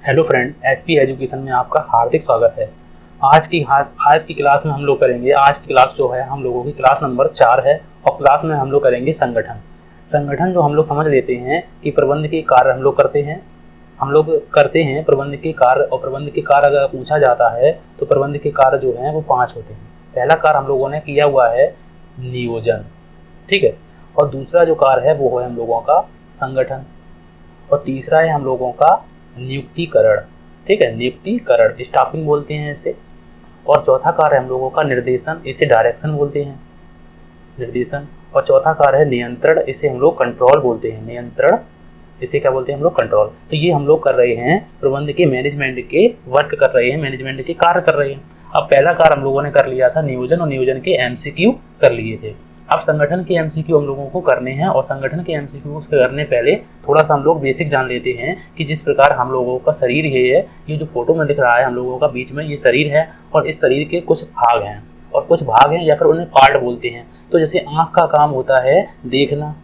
Hello friend, SP education में आपका हार्दिक स्वागत है। आज की क्लास में हम लोग करेंगे। आज की क्लास जो है हम लोगों की क्लास नंबर 4 है और क्लास में हम लोग करेंगे संगठन जो हम लोग समझ लेते हैं कि प्रबंध के कार्य हम लोग करते हैं प्रबंध के कार्य। और प्रबंध के कार्य अगर पूछा जाता है तो प्रबंध के कार्य जो हैं वो 5 होते हैं। पहला कार्य हम लोगों ने किया हुआ है नियोजन, ठीक है। और दूसरा जो कार्य है वो है हम लोगों का संगठन, और तीसरा है हम लोगों का नियुक्तिकरण, ठीक है, नियुक्तिकरण स्टाफिंग बोलते हैं इसे। और चौथा कार्य हम लोगों का निर्देशन, इसे डायरेक्शन बोलते हैं, निर्देशन। और चौथा कार्य है नियंत्रण, इसे हम लोग कंट्रोल बोलते हैं, नियंत्रण, इसे क्या बोलते हैं हम लोग, कंट्रोल। तो ये हम लोग कर रहे हैं प्रबंध के मैनेजमेंट के वर्क कर रहे हैं, मैनेजमेंट के कार्य कर रहे हैं। अब पहला कार्य हम लोगों ने कर लिया था नियोजन, और नियोजन के एमसीक्यू कर लिए थे। अब संगठन के एमसीक्यू हम लोगों को करने हैं, और संगठन के एमसीक्यू करने पहले थोड़ा सा हम लोग बेसिक जान लेते हैं कि जिस प्रकार हम लोगों का शरीर ये है, ये जो फोटो में दिख रहा है हम लोगों का बीच में, ये शरीर है और इस शरीर के कुछ भाग हैं, और कुछ भाग हैं या फिर उन्हें पार्ट बोलते हैं। तो जैसे आँख का काम होता है देखना,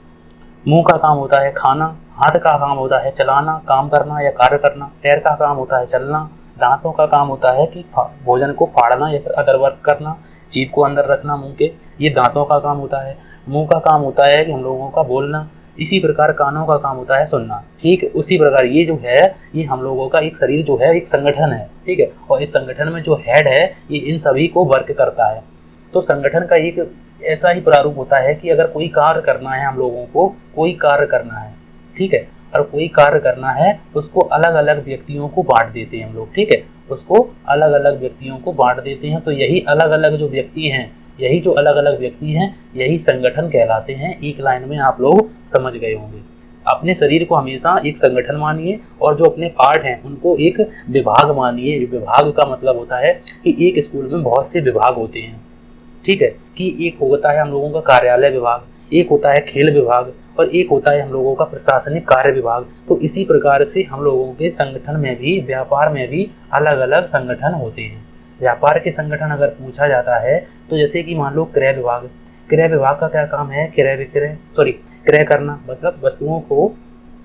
मुंह का काम होता है खाना, हाथ का काम होता है चलाना, काम करना या कार्य करना, पैर का काम होता है चलना, दांतों का काम होता है कि भोजन को फाड़ना या फिर अदर वर्क करना, जीभ को अंदर रखना मुंह के, ये दांतों का काम होता है। मुंह का काम होता है कि हम लोगों का बोलना। इसी प्रकार कानों का काम होता है सुनना, ठीक। उसी प्रकार ये जो है, ये हम लोगों का एक शरीर जो है एक संगठन है, ठीक है। और इस संगठन में जो हेड है ये इन सभी को वर्क करता है। तो संगठन का एक ऐसा ही प्रारूप होता है कि अगर कोई कार्य करना है, हम लोगों को कोई कार्य करना है, ठीक है, और कोई कार्य करना है उसको अलग अलग व्यक्तियों को बांट देते हैं हम लोग, ठीक है, उसको अलग अलग व्यक्तियों को बांट देते हैं। तो यही अलग अलग जो व्यक्ति हैं, यही जो अलग अलग व्यक्ति हैं, यही संगठन कहलाते हैं। एक लाइन में आप लोग समझ गए होंगे। अपने शरीर को हमेशा एक संगठन मानिए, और जो अपने पार्ट हैं उनको एक विभाग मानिए। विभाग का मतलब होता है कि एक स्कूल में बहुत से विभाग होते हैं, ठीक है, कि एक होता है हम लोगों का कार्यालय विभाग, एक होता है खेल विभाग, और एक होता है हम लोगों का प्रशासनिक कार्य विभाग। तो इसी प्रकार से हम लोगों के संगठन में भी, व्यापार में भी अलग अलग संगठन होते हैं। व्यापार के संगठन अगर पूछा जाता है तो जैसे कि मान लो क्रय विभाग, क्रय विभाग का क्या काम है, क्रय करना, मतलब वस्तुओं को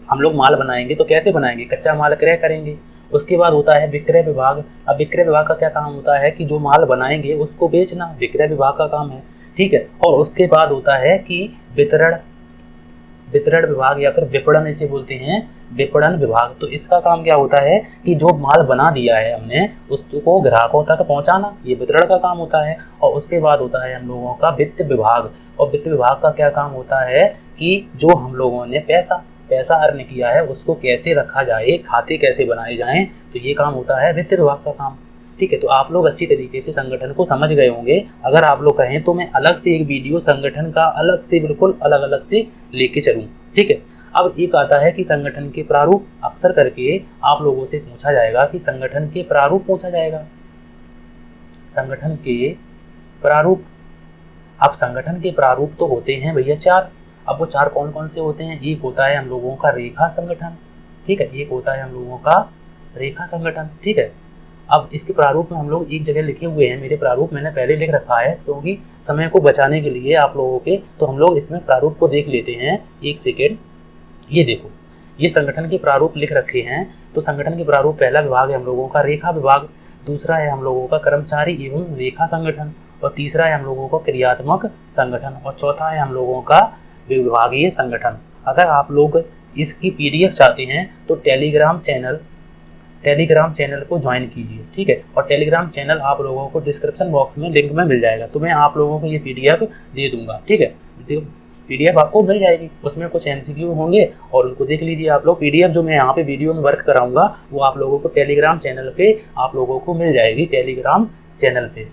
हम लोग माल बनाएंगे तो कैसे बनाएंगे, कच्चा माल क्रय करेंगे। उसके बाद होता है विक्रय विभाग। अब विक्रय विभाग का क्या काम होता है कि जो माल बनाएंगे उसको बेचना, विक्रय विभाग का काम है, ठीक है। और उसके बाद होता है कि वितरण वितरण विभाग या फिर विपणन इसे बोलते हैं, विपणन विभाग। तो इसका काम क्या होता है कि जो माल बना दिया है हमने उसको ग्राहकों तक पहुंचाना, ये वितरण का काम होता है। और उसके बाद होता है हम लोगों का वित्त विभाग, और वित्त विभाग का क्या काम होता है कि जो हम लोगों ने पैसा अर्न किया है उसको कैसे रखा जाए, खाते कैसे बनाए जाएं, तो ये काम होता है वित्त विभाग का काम, ठीक है। तो आप लोग अच्छी तरीके से संगठन को समझ गए होंगे। अगर आप लोग कहें तो मैं अलग से एक वीडियो संगठन का अलग से, बिल्कुल अलग अलग से लेके चलूँ, ठीक है। अब एक आता है कि संगठन के प्रारूप। अक्सर करके आप लोगों से पूछा जाएगा कि संगठन के प्रारूप पूछा जाएगा, संगठन के प्रारूप। अब संगठन के प्रारूप तो होते हैं भैया 4। अब वो 4 कौन कौन से होते हैं? एक होता है हम लोगों का रेखा संगठन, ठीक है, एक होता है हम लोगों का रेखा संगठन, ठीक है। अब इसके प्रारूप में हम लोग एक जगह लिखे हुए हैं, मेरे प्रारूप मैंने पहले लिख रखा है क्योंकि समय को बचाने के लिए आप लोगों के, तो हम लोग इसमें प्रारूप को देख लेते हैं। एक सेकेंड, ये देखो, ये संगठन के प्रारूप लिख रखे हैं। तो संगठन के प्रारूप, पहला विभाग है हम लोगों का रेखा विभाग, दूसरा है हम लोगों का कर्मचारी एवं रेखा संगठन, और तीसरा है हम लोगों का क्रियात्मक संगठन, और चौथा है हम लोगों का विभागीय संगठन। अगर आप लोग इसकी पीडीएफ चाहते हैं तो टेलीग्राम चैनल को ज्वाइन कीजिए, ठीक है। और टेलीग्राम चैनल आप लोगों को डिस्क्रिप्शन बॉक्स में लिंक में मिल जाएगा, तो मैं आप लोगों को ये पीडीएफ दे दूंगा, ठीक है। पीडीएफ आपको मिल जाएगी, उसमें कुछ एमसीक्यू होंगे और उनको देख लीजिए आप लोग। पीडीएफ जो मैं यहाँ पे वीडियो में वर्क कराऊंगा वो आप लोगों को टेलीग्राम चैनल पे आप लोगों को मिल जाएगी, टेलीग्राम चैनल पे।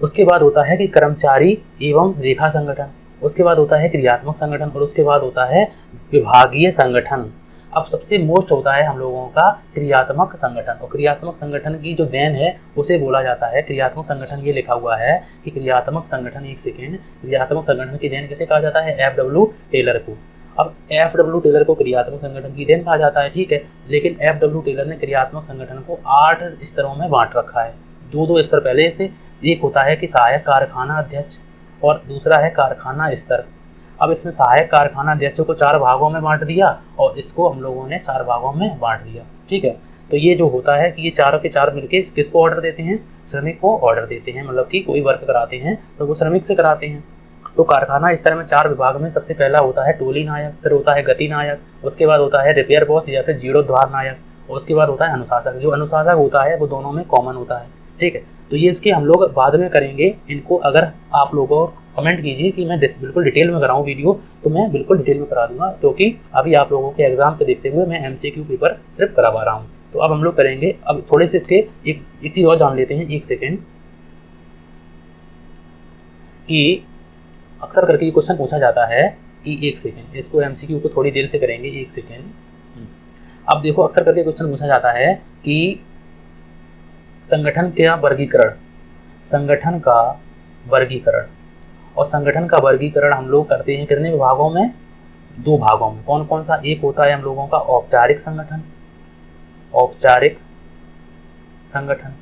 उसके बाद होता है कि कर्मचारी एवं रेखा संगठन, उसके बाद होता है क्रियात्मक संगठन, और उसके बाद होता है विभागीय संगठन। अब सबसे मोस्ट होता है हम लोगों का क्रियात्मक संगठन, और क्रियात्मक संगठन की जो देन है उसे बोला जाता है क्रियात्मक संगठन। ये लिखा हुआ है कि क्रियात्मक संगठन, एक सेकेंड, क्रियात्मक संगठन की देन किसे कहा जाता है? एफडब्ल्यू टेलर को। अब एफडब्ल्यू टेलर को क्रियात्मक संगठन की देन कहा जाता है, ठीक है। लेकिन एफडब्ल्यू टेलर ने क्रियात्मक संगठन को 8 स्तरों में बांट रखा है। दो स्तर पहले से, एक होता है कि सहायक कारखाना अध्यक्ष, और दूसरा है कारखाना स्तर। अब इसमें सहायक कारखाना अध्यक्ष को 4 भागों में बांट दिया, और इसको हम लोगों ने 4 भागों में बांट दिया, ठीक है। तो ये जो होता है कि ये चारों के चार मिलके किसको ऑर्डर देते हैं, श्रमिक को ऑर्डर देते हैं, मतलब कि कोई वर्क कराते हैं तो वो श्रमिक से कराते हैं। तो कारखाना इस तरह में चार विभाग में सबसे पहला होता है टोली नायक, फिर होता है गति नायक, उसके बाद होता है रिपेयर बॉस या फिर जीर्णोद्धार नायक, और उसके बाद होता है अनुशासक। जो अनुशासक होता है वो दोनों में कॉमन होता है, ठीक है। तो ये इसके हम लोग बाद में करेंगे इनको। अगर आप लोगों को कमेंट कीजिए कि मैं बिल्कुल डिटेल में कराऊँ वीडियो, तो मैं बिल्कुल डिटेल में करा दूंगा, क्योंकि अभी आप लोगों के एग्जाम पे देखते हुए मैं MCQ पेपर सिर्फ करवा रहा हूँ। तो अब हम लोग करेंगे, अब थोड़े से इसके एक चीज़ और जान लेते हैं, एक सेकेंड, कि अक्सर करके ये क्वेश्चन पूछा जाता है कि एक सेकेंड, इसको MCQ को थोड़ी देर से करेंगे, एक सेकेंड। अब देखो, अक्सर करके क्वेश्चन पूछा जाता है कि संगठन का वर्गीकरण, संगठन का वर्गीकरण, और संगठन का वर्गीकरण हम लोग करते हैं कितने विभागों में, 2 भागों में। कौन कौन सा, एक होता है हम लोगों का औपचारिक संगठन, औपचारिक संगठन,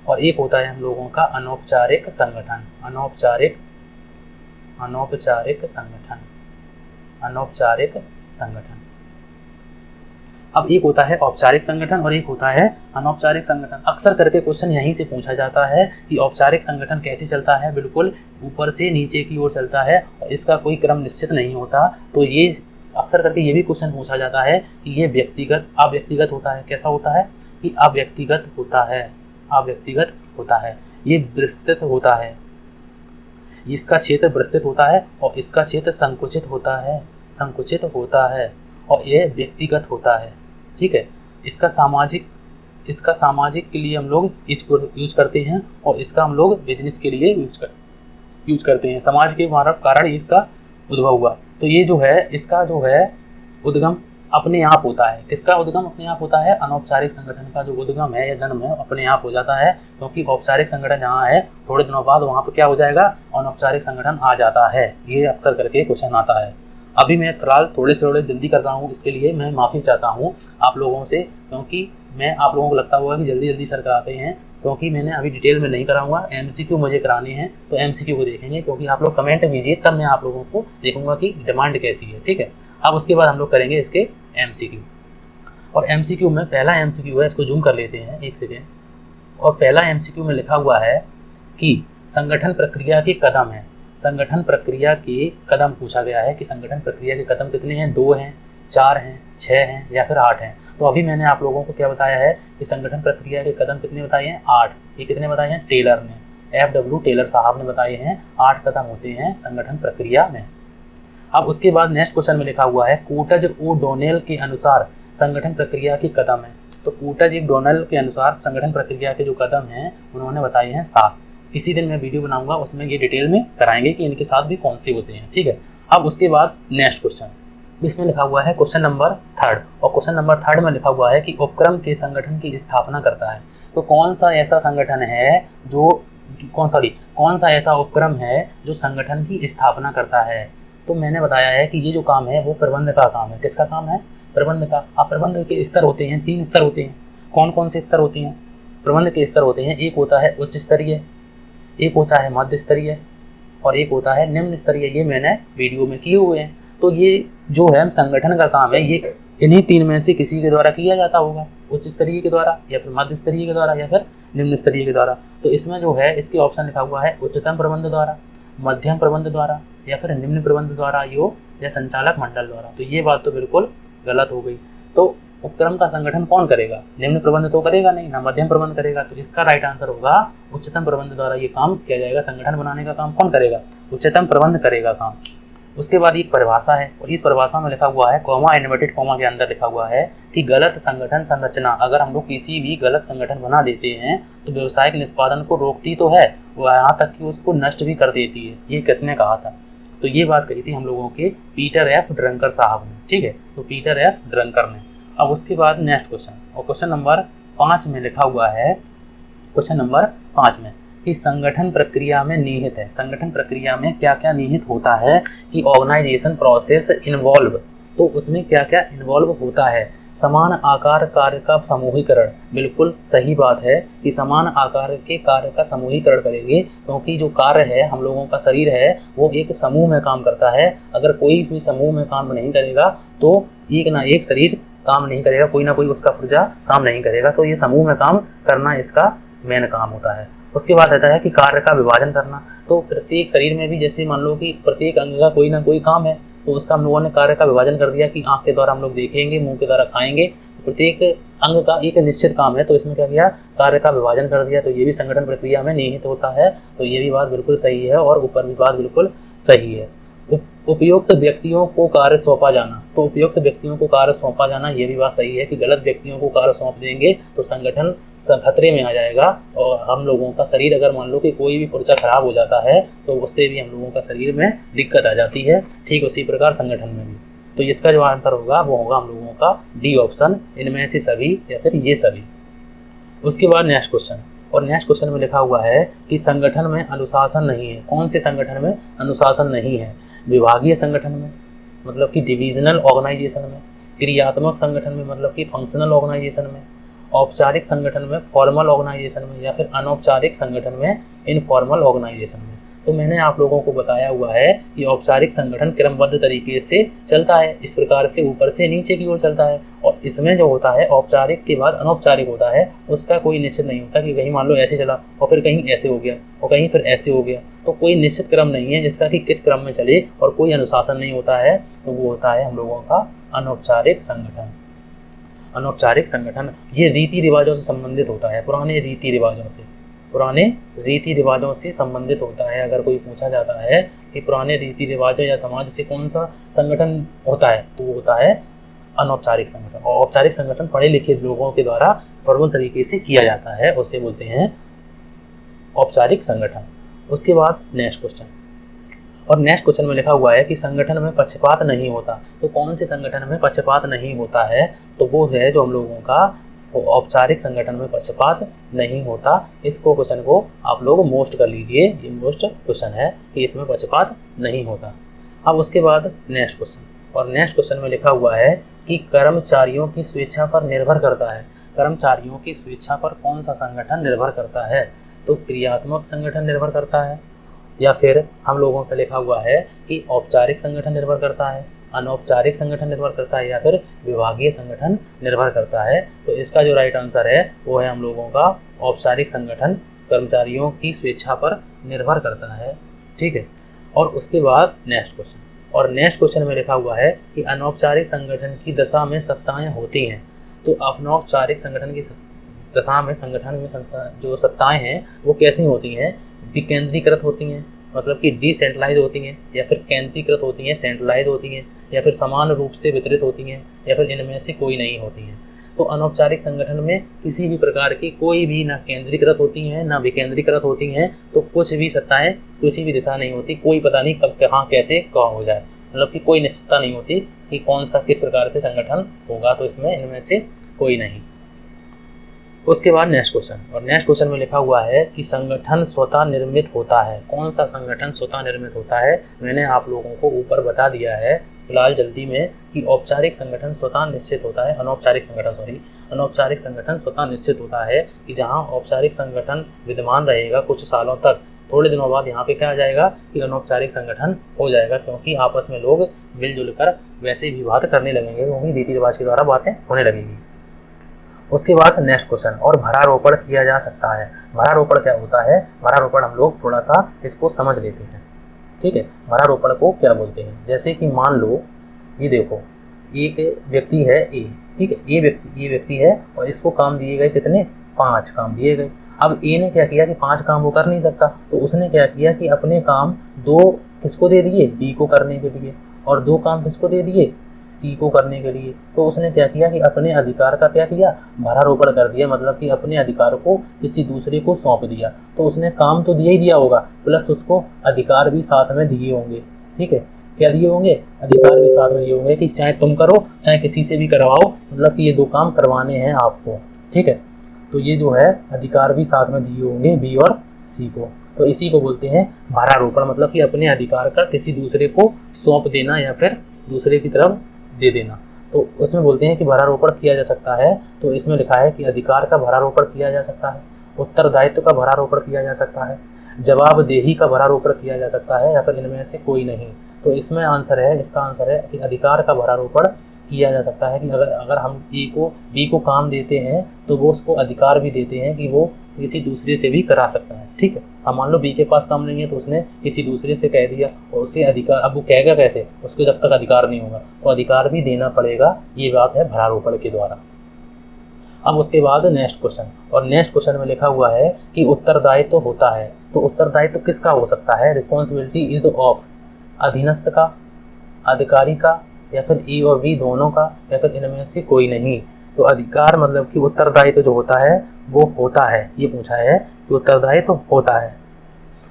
और एक होता है हम लोगों का अनौपचारिक संगठन, अनौपचारिक संगठन, अनौपचारिक संगठन। अब एक होता है औपचारिक संगठन और एक होता है अनौपचारिक संगठन। अक्सर करके क्वेश्चन यहीं से पूछा जाता है कि औपचारिक संगठन कैसे चलता है, बिल्कुल ऊपर से नीचे की ओर चलता है और इसका कोई क्रम निश्चित नहीं होता। तो ये अक्सर करके ये भी क्वेश्चन पूछा जाता है कि ये व्यक्तिगत, अव्यक्तिगत होता है। कैसा होता है कि अव्यक्तिगत होता है, अव्यक्तिगत होता है। ये विस्तृत होता है, इसका क्षेत्र विस्तृत होता है और इसका क्षेत्र संकुचित होता है, संकुचित होता है, और ये व्यक्तिगत होता है, ठीक है। इसका सामाजिक के लिए हम लोग इसको यूज करते हैं और इसका हम लोग बिजनेस के लिए यूज करते हैं। समाज के कारण इसका उद्भव हुआ। तो ये जो है, इसका जो है उद्गम अपने आप होता है। किसका उद्गम अपने आप होता है, अनौपचारिक संगठन का जो उद्गम है या जन्म है अपने आप हो जाता है, क्योंकि औपचारिक संगठन जहाँ है थोड़े दिनों बाद वहाँ पर क्या हो जाएगा, अनौपचारिक संगठन आ जाता है। ये अक्सर करके क्वेश्चन आता है। अभी मैं फिलहाल थोड़े जल्दी कर रहा हूँ, इसके लिए मैं माफ़ी चाहता हूँ आप लोगों से, क्योंकि मैं आप लोगों को लगता होगा कि जल्दी सर कराते हैं, क्योंकि मैंने अभी डिटेल में नहीं कराऊंगा। MCQ मुझे कराने हैं तो MCQ को देखेंगे, क्योंकि आप लोग कमेंट कीजिए तब मैं आप लोगों को देखूंगा कि डिमांड कैसी है, ठीक है। अब उसके बाद हम लोग करेंगे इसके MCQ, और MCQ में पहला MCQ है, इसको जूम कर लेते हैं एक सेकेंड। और पहला MCQ में लिखा हुआ है कि संगठन प्रक्रिया के कदम है, संगठन प्रक्रिया के कदम पूछा गया है कि संगठन प्रक्रिया के कदम कितने हैं, 2 हैं, 4 हैं, 6 हैं या फिर 8 हैं। तो अभी मैंने आप लोगों को क्या बताया है कि संगठन प्रक्रिया के कदम कितने बताए हैं, 8। ये कितने बताए हैं, टेलर ने, FW टेलर साहब ने बताए हैं 8 कदम होते हैं संगठन प्रक्रिया में। अब उसके बाद नेक्स्ट क्वेश्चन में लिखा हुआ है कूटज ओ डोनेल के अनुसार संगठन प्रक्रिया के कदम है। तो कूटज डोनेल के अनुसार संगठन प्रक्रिया के जो कदम हैं उन्होंने बताए हैं 7। किसी दिन मैं वीडियो बनाऊंगा, उसमें ये डिटेल में कराएंगे कि इनके साथ भी कौन से होते हैं, ठीक है। अब उसके बाद नेक्स्ट क्वेश्चन, इसमें लिखा हुआ है क्वेश्चन नंबर 3, और क्वेश्चन नंबर 3 में लिखा हुआ है कि उपक्रम के संगठन की स्थापना करता है। तो कौन सा ऐसा संगठन है जो कौन सा ऐसा उपक्रम है जो संगठन की स्थापना करता है। तो मैंने बताया है कि ये जो काम है वो प्रबंध का काम है। किसका काम है, प्रबंध का। अब प्रबंध के स्तर होते हैं, 3 स्तर होते हैं। कौन कौन से स्तर होते हैं, प्रबंध के स्तर होते हैं, एक होता है उच्च स्तरीय, एक होता है मध्य स्तरीय, और एक होता है निम्न स्तरीय। ये मैंने वीडियो में किए हुए हैं। तो ये जो है संगठन का काम है, ये इन्हीं 3 में से किसी के द्वारा किया जाता होगा, उच्च स्तरीय के द्वारा या फिर मध्य स्तरीय के द्वारा या फिर निम्न स्तरीय के द्वारा। तो इसमें जो है इसके ऑप्शन लिखा हुआ है उच्चतम प्रबंध द्वारा, मध्यम प्रबंध द्वारा या फिर निम्न प्रबंध द्वारा या संचालक मंडल द्वारा। तो ये बात तो बिल्कुल गलत हो गई। तो उपक्रम का संगठन कौन करेगा, निम्न प्रबंध तो करेगा नहीं, ना मध्यम प्रबंध करेगा। तो इसका राइट आंसर होगा उच्चतम प्रबंध द्वारा ये काम किया जाएगा। संगठन बनाने का काम कौन करेगा, उच्चतम प्रबंध करेगा काम। उसके बाद एक परिभाषा है, और इस परिभाषा में लिखा हुआ है कॉमा इन्वर्टेड कॉमा के अंदर लिखा हुआ है कि गलत संगठन संरचना, अगर हम लोग किसी भी गलत संगठन बना देते हैं तो व्यवसायिक निष्पादन को रोकती तो है, वो यहाँ तक कि उसको नष्ट भी कर देती है। ये किसने कहा था, तो ये बात कही थी हम लोगों के पीटर एफ ड्रंकर साहब ने, ठीक है। तो पीटर एफ ड्रंकर ने। अब उसके बाद नेक्स्ट क्वेश्चन, और क्वेश्चन नंबर 5 में लिखा हुआ है, क्वेश्चन नंबर 5 में कि संगठन प्रक्रिया में निहित है। संगठन प्रक्रिया में क्या क्या निहित होता है कि ऑर्गेनाइजेशन प्रोसेस इन्वॉल्व, तो उसमें क्या क्या इन्वॉल्व होता है। समान आकार कार्य का समूहीकरण, बिल्कुल सही बात है कि समान आकार के कार्य का समूहीकरण करेंगे, क्योंकि जो कार्य है हम लोगों का शरीर है वो एक समूह में काम करता है। अगर कोई भी समूह में काम नहीं करेगा तो एक ना एक शरीर काम नहीं करेगा, कोई ना कोई उसका पुर्जा काम नहीं करेगा। तो ये समूह में काम करना इसका मेन काम होता है। उसके बाद रहता है कि कार्य का विभाजन करना। तो प्रत्येक शरीर में भी जैसे मान लो कि प्रत्येक अंग का कोई ना कोई काम है, तो उसका हम लोगों ने कार्य का विभाजन कर दिया कि आँख के द्वारा हम लोग देखेंगे, मुंह के द्वारा खाएंगे, प्रत्येक अंग का एक निश्चित काम है, तो इसमें क्या किया, कार्य का विभाजन कर दिया। तो ये भी संगठन प्रक्रिया में निहित होता है। तो ये भी बात बिल्कुल सही है और ऊपर भी बात बिल्कुल सही है। उपयुक्त व्यक्तियों को कार्य सौंपा जाना, तो उपयुक्त व्यक्तियों को कार्य सौंपा जाना ये भी बात सही है कि गलत व्यक्तियों को कार्य सौंप देंगे तो संगठन खतरे में आ जाएगा और हम लोगों का शरीर, अगर मान लो कि कोई भी पुर्जा खराब हो जाता है तो उससे भी हम लोगों का शरीर में दिक्कत आ जाती है। ठीक उसी प्रकार संगठन में भी। तो इसका जो आंसर होगा वो होगा हम लोगों का डी ऑप्शन, इनमें से सभी या फिर ये सभी। उसके बाद नेक्स्ट क्वेश्चन, और नेक्स्ट क्वेश्चन में लिखा हुआ है कि संगठन में अनुशासन नहीं है। कौन से संगठन में अनुशासन नहीं है? विभागीय संगठन में, मतलब कि डिविजनल ऑर्गेनाइजेशन में, क्रियात्मक संगठन में मतलब कि फंक्शनल ऑर्गेनाइजेशन में, औपचारिक संगठन में फॉर्मल ऑर्गेनाइजेशन में, या फिर अनौपचारिक संगठन में इनफॉर्मल ऑर्गेनाइजेशन में। तो मैंने आप लोगों को बताया हुआ है कि औपचारिक संगठन क्रमबद्ध तरीके से चलता है, इस प्रकार से ऊपर से नीचे की ओर चलता है। और इसमें जो होता है औपचारिक के बाद अनौपचारिक होता है, उसका कोई निश्चित नहीं होता कि कहीं मान लो ऐसे चला और फिर कहीं ऐसे हो गया और कहीं फिर ऐसे हो गया। तो कोई निश्चित क्रम नहीं है जिसका कि किस क्रम में चले और कोई अनुशासन नहीं होता है। तो वो होता है हम लोगों का अनौपचारिक संगठन। अनौपचारिक संगठन ये रीति रिवाजों से संबंधित होता है, पुराने रीति रिवाजों से संबंधित होता है। अगर कोई पूछा जाता है कि पुराने रीति रिवाजों या समाज से कौन सा संगठन होता है, तो वो होता है अनौपचारिक संगठन। और औपचारिक संगठन पढ़े लिखे लोगों के द्वारा फॉर्मल तरीके से किया जाता है, उसे बोलते हैं औपचारिक संगठन। उसके बाद नेक्स्ट क्वेश्चन, और नेक्स्ट क्वेश्चन में लिखा हुआ है कि संगठन में पक्षपात नहीं होता। तो कौन से संगठन में पक्षपात नहीं होता है? तो वो है जो हम लोगों का औपचारिक संगठन में पक्षपात नहीं होता। इसको क्वेश्चन को आप लोग मोस्ट कर लीजिए, ये मोस्ट क्वेश्चन है कि इसमें पक्षपात नहीं होता। अब उसके बाद नेक्स्ट क्वेश्चन, और नेक्स्ट क्वेश्चन में लिखा हुआ है कि कर्मचारियों की स्वेच्छा पर निर्भर करता है। कर्मचारियों की स्वेच्छा पर कौन सा संगठन निर्भर करता है? तो क्रियात्मक संगठन निर्भर करता है, या फिर हम लोगों का लिखा हुआ है कि औपचारिक संगठन निर्भर करता है, अनौपचारिक संगठन निर्भर करता है, या फिर विभागीय संगठन निर्भर करता है। तो इसका जो राइट आंसर है वो है हम लोगों का औपचारिक संगठन कर्मचारियों की स्वेच्छा पर निर्भर करता है। ठीक है। और उसके बाद नेक्स्ट क्वेश्चन, और नेक्स्ट क्वेश्चन में लिखा हुआ है कि अनौपचारिक संगठन की दशा में सत्ताएं होती हैं। तो अनौपचारिक संगठन की दशा में संगठन में जो सत्ताएं हैं वो कैसी होती हैं? विकेंद्रीकृत होती हैं, मतलब कि डिसेंट्रलाइज होती हैं, या फिर केंद्रीकृत होती हैं, सेंट्रलाइज होती हैं, या फिर समान रूप से वितरित होती हैं, या फिर इनमें से कोई नहीं होती हैं। तो अनौपचारिक संगठन में किसी भी प्रकार की कोई भी ना केंद्रीकृत होती हैं ना विकेंद्रीकृत होती हैं। तो कुछ भी सत्ताएं किसी भी दिशा नहीं होती, कोई पता नहीं कब कहाँ कैसे कहाँ हो जाए, मतलब कि कोई निश्चितता नहीं होती कि कौन सा किस प्रकार से संगठन होगा। तो इसमें इनमें से कोई नहीं। उसके बाद नेक्स्ट क्वेश्चन, और नेक्स्ट क्वेश्चन में लिखा हुआ है कि संगठन स्वतः निर्मित होता है। कौन सा संगठन स्वतः निर्मित होता है? मैंने आप लोगों को ऊपर बता दिया है फिलहाल जल्दी में कि औपचारिक संगठन स्वतः निश्चित होता है, अनौपचारिक संगठन स्वतः निश्चित होता है कि जहां औपचारिक संगठन विद्यमान रहेगा कुछ सालों तक, थोड़े दिनों बाद यहाँ पे क्या आ जाएगा कि अनौपचारिक संगठन हो जाएगा, क्योंकि आपस में लोग मिलजुल कर वैसे भी बात करने लगेंगे, क्योंकि रीति रिवाज के द्वारा बातें होने लगेंगी। उसके बाद नेक्स्ट क्वेश्चन, और भरारोपण किया जा सकता है। भरारोपण क्या होता है? भरारोपण हम लोग थोड़ा सा इसको समझ लेते हैं। ठीक है, भरारोपण को क्या बोलते हैं? जैसे कि मान लो ये देखो, एक व्यक्ति है ए, ठीक है, ये व्यक्ति है और इसको काम दिए गए कितने? 5 काम दिए गए। अब ए ने क्या किया कि 5 काम वो कर नहीं सकता, तो उसने क्या किया कि अपने काम 2 किसको दे दिए? बी को करने के लिए, और 2 काम किसको दे दिए? सी को करने के लिए। तो उसने क्या किया कि अपने अधिकार का क्या किया? भरारोपण कर दिया, मतलब कि अपने अधिकार को किसी दूसरे को सौंप दिया। तो उसने काम तो दिया ही दिया होगा, प्लस उसको अधिकार भी साथ में दिए होंगे। ठीक है, क्या दिए होंगे? अधिकार भी साथ में दिए होंगे कि चाहे तुम करो चाहे किसी से भी करवाओ, मतलब कि ये 2 काम करवाने हैं आपको। ठीक है, तो ये जो है अधिकार भी साथ में दिए होंगे बी और सी को। तो इसी को बोलते हैं भरारोपण, मतलब कि अपने अधिकार का किसी दूसरे को सौंप देना या फिर दूसरे की तरफ दे देना। तो उसमें बोलते हैं कि भरारोपण किया जा सकता है, तो इसमें लिखा है कि अधिकार का भरारोपण किया जा सकता है, उत्तरदायित्व का भरारोपण किया जा सकता है, जवाबदेही का भरारोपण किया जा सकता है, या फिर इनमें से कोई नहीं। तो इसमें आंसर है, इसका आंसर है कि अधिकार का भरारोपण किया जा सकता है, कि अगर हम बी को काम देते हैं तो वो उसको अधिकार भी देते हैं कि वो किसी दूसरे से भी करा सकता है। ठीक है, अब मान लो बी के पास काम नहीं है तो उसने किसी दूसरे से कह दिया और उसे अधिकार, अब वो कहेगा कैसे, उसको जब तक अधिकार नहीं होगा, तो अधिकार भी देना पड़ेगा। ये बात है भरारोपण के द्वारा। अब उसके बाद नेक्स्ट क्वेश्चन, और नेक्स्ट क्वेश्चन में लिखा हुआ है कि उत्तरदायित्व तो होता है, तो उत्तरदायित्व तो किसका हो सकता है? रिस्पॉन्सिबिलिटी इज ऑफ अधीनस्थ का, अधिकारी का, या फिर ई और बी दोनों का, या फिर इनमें से कोई नहीं। तो अधिकार मतलब कि उत्तरदायित्व जो होता है वो होता है, ये पूछा है कि उत्तरदायित्व होता है,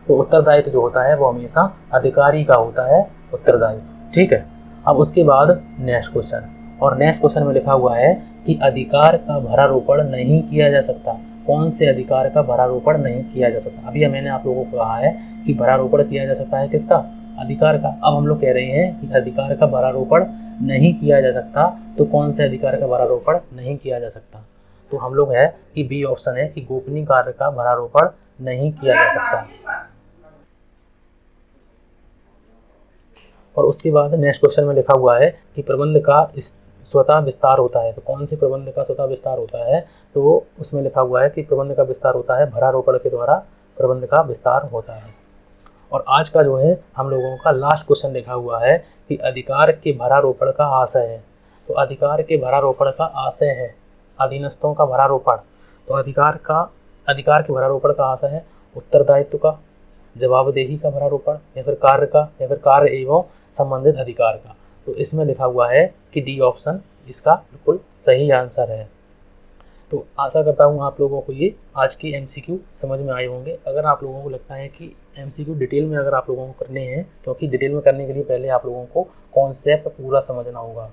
तो उत्तरदायित्व जो होता है वो हमेशा अधिकारी का होता है उत्तरदायित्व। ठीक है, अब उसके बाद नेक्स्ट क्वेश्चन, और नेक्स्ट क्वेश्चन में लिखा हुआ है कि अधिकार का भरारोपण नहीं किया जा सकता। कौन से अधिकार का भरारोपण नहीं किया जा सकता? अभी मैंने आप लोगों को कहा है कि भरारोपण किया जा सकता है किसका? अधिकार का। अब हम लोग कह रहे हैं कि अधिकार का भरारोपण नहीं किया जा सकता, तो कौन से अधिकार का भरारोपण नहीं किया जा सकता? तो हम लोग है कि बी ऑप्शन है कि गोपनीय कार्य का भरारोपण नहीं किया जा सकता। और उसके बाद नेक्स्ट क्वेश्चन में लिखा हुआ है कि प्रबंध का स्वतः विस्तार होता है, तो कौन से प्रबंध का स्वतः विस्तार होता है? तो उसमें लिखा हुआ है कि प्रबंध का विस्तार होता है भरारोपण के द्वारा, प्रबंध का विस्तार होता है। और आज का जो है हम लोगों का लास्ट क्वेश्चन लिखा हुआ है कि अधिकार के भरारोपण का आशय है। तो अधिकार के भरारोपण का आशय है अधीनस्थों का भरारोपण। तो अधिकार के भरारोपण का आशय है उत्तरदायित्व का, जवाबदेही का भरारोपण, या फिर कार्य का, या फिर कार्य एवं संबंधित अधिकार का। तो इसमें लिखा हुआ है कि डी ऑप्शन इसका बिल्कुल सही आंसर है। तो आशा करता हूँ आप लोगों को ये आज की एमसीक्यू समझ में आए होंगे। अगर आप लोगों को लगता है कि एमसीक्यू डिटेल में अगर आप लोगों को करने हैं, क्योंकि डिटेल में करने के लिए पहले आप लोगों को कॉन्सेप्ट पूरा समझना होगा।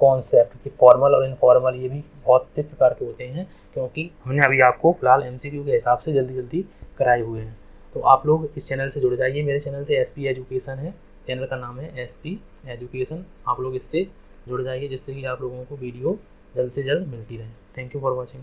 कॉन्सेप्ट की फॉर्मल और इनफॉर्मल ये भी बहुत से प्रकार के होते हैं, क्योंकि हमने अभी आपको फिलहाल एमसीक्यू के हिसाब से जल्दी जल्दी कराए हुए हैं। तो आप लोग इस चैनल से जुड़ जाइए, मेरे चैनल से एसपी एजुकेशन है, चैनल का नाम है एसपी एजुकेशन। आप लोग इससे जुड़ जाइए जिससे कि आप लोगों को वीडियो जल्द से जल्द मिलती रहे। Thank you for watching.